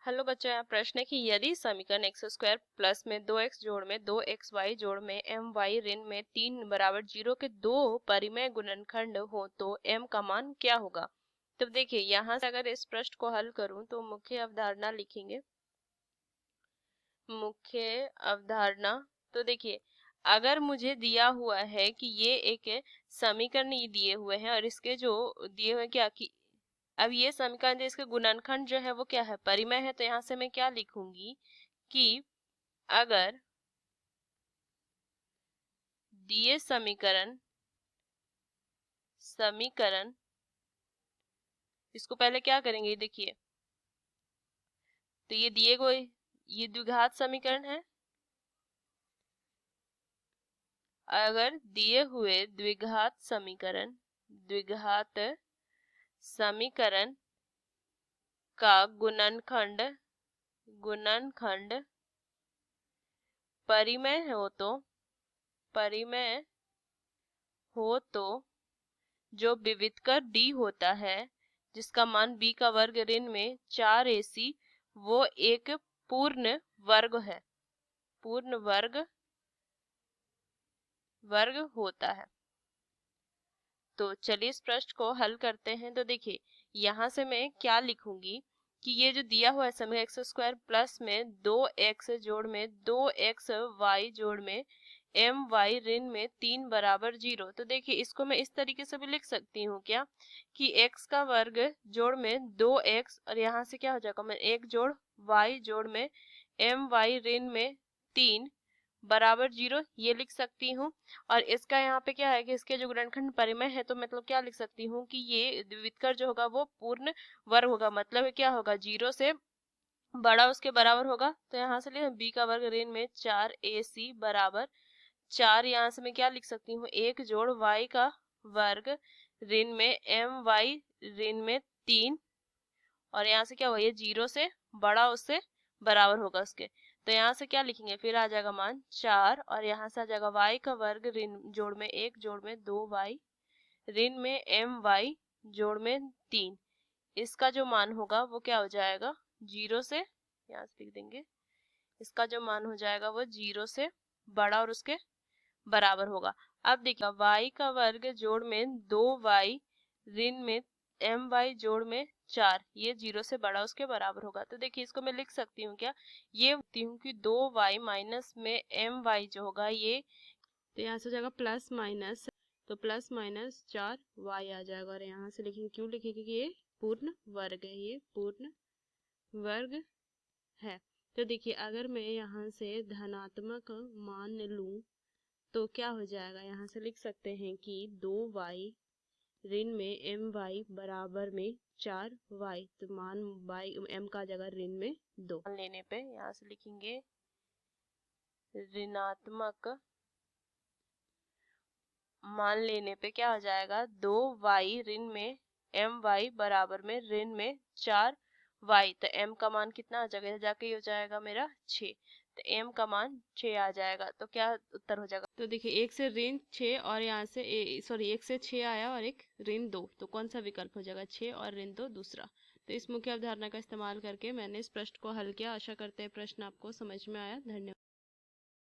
Hello बच्चों, यहाँ प्रश्न है कि यदि समीकरण एक्स स्क्वायर प्लस में 2x जोड़ में 2xy जोड़ में my ऋण में 3 बराबर 0 के दो परिमेय गुणनखंड हो तो m का मान क्या होगा। तो देखिए, यहाँ से अगर इस प्रश्न को हल करूं तो मुख्य अवधारणा लिखेंगे। मुख्य अवधारणा, तो देखिए, अगर मुझे दिया हुआ है कि ये एक समीकरण ये दिए हुए हैं और इसके जो दिए हुए क्या कि अब ये समीकरण जो इसके गुणनखंड जो है वो क्या है, परिमेय है। तो यहाँ से मैं क्या लिखूंगी कि अगर दिए समीकरण इसको पहले क्या करेंगे, देखिए, तो ये दिए गए ये द्विघात समीकरण है। अगर दिए हुए द्विघात समीकरण का गुणनखंड परिमेय हो तो जो विविधकर d होता है जिसका मान b का वर्ग ऋण में 4ac वो एक पूर्ण वर्ग होता है। तो चलिए इस प्रश्न को हल करते हैं। तो देखिए, यहाँ से मैं क्या लिखूंगी कि ये जो दिया हुआ है समीकरण एक्स स्क्वायर प्लस में 2x जोड़ में 2xy जोड़ में my ऋण में 3 बराबर 0। तो देखिए, इसको मैं इस तरीके से भी लिख सकती हूँ क्या कि x का वर्ग जोड़ में 2x और यहाँ से क्या हो जाएगा, मैं 1 जोड़ y जोड़ में my ऋण में 3 बराबर 0 ये लिख सकती हूँ। और इसका यहाँ पे क्या है कि इसके जो गुणनखंड परिमेय है, तो मतलब क्या लिख सकती हूँ कि ये द्विविधकर जो होगा वो पूर्ण वर्ग होगा। मतलब क्या होगा, 0 से बड़ा उसके बराबर होगा। तो यहाँ से लिख b का वर्ग ऋण में 4ac बराबर 4। यहाँ से मैं क्या लिख सकती हूँ, 1 जोड़ y का वर्ग ऋण में my ऋण में 3 और यहाँ से क्या हुआ, ये 0 से बड़ा उससे बराबर होगा उसके। तो यहाँ से क्या लिखेंगे, फिर आ जाएगा मान 4 और यहाँ से आ जाएगा y का वर्ग ऋण जोड़ में 1 जोड़ में 2y ऋण में my जोड़ में 3। इसका जो मान होगा वो क्या हो जाएगा, 0 से, यहाँ से लिख देंगे, इसका जो मान हो जाएगा वो 0 से बड़ा और उसके बराबर होगा। अब देखिए, y का वर्ग जोड़ में 2y ऋण में my जोड़ में 4 ये 0 से बड़ा उसके बराबर होगा। तो देखिए, इसको मैं लिख सकती हूँ क्या, ये लिखती हूँ कि 2y माइनस में my जो होगा ये, तो यहाँ से हो जाएगा प्लस माइनस, तो प्लस माइनस 4y आ जाएगा। और यहाँ से लिखेंगे, क्यों लिखेंगे कि ये पूर्ण वर्ग है, ये पूर्ण वर्ग है। तो देखिए, अगर मैं यहाँ से धनात्मक मान लूं तो क्या हो जाएगा, यहाँ से लिख सकते हैं कि 2y ऋण में my बराबर में 4y, तो मान m का जगह ऋण में 2 लेने पे यहाँ से लिखेंगे ऋणात्मक मान लेने पे क्या हो जाएगा, 2y ऋण में my बराबर में ऋण में 4y। तो m का मान कितना आ जाएगा, जाके हो जाएगा मेरा 6। तो m का मान 6 आ जाएगा। तो क्या उत्तर हो जाएगा, तो देखिए, 1 से ऋण 6 और यहाँ से 1 से 6 आया और एक ऋण 2, तो कौन सा विकल्प हो जाएगा, 6 और ऋण 2 दूसरा। तो इस मुख्य अवधारणा का इस्तेमाल करके मैंने इस प्रश्न को हल किया। आशा करते हैं प्रश्न आपको समझ में आया। धन्यवाद।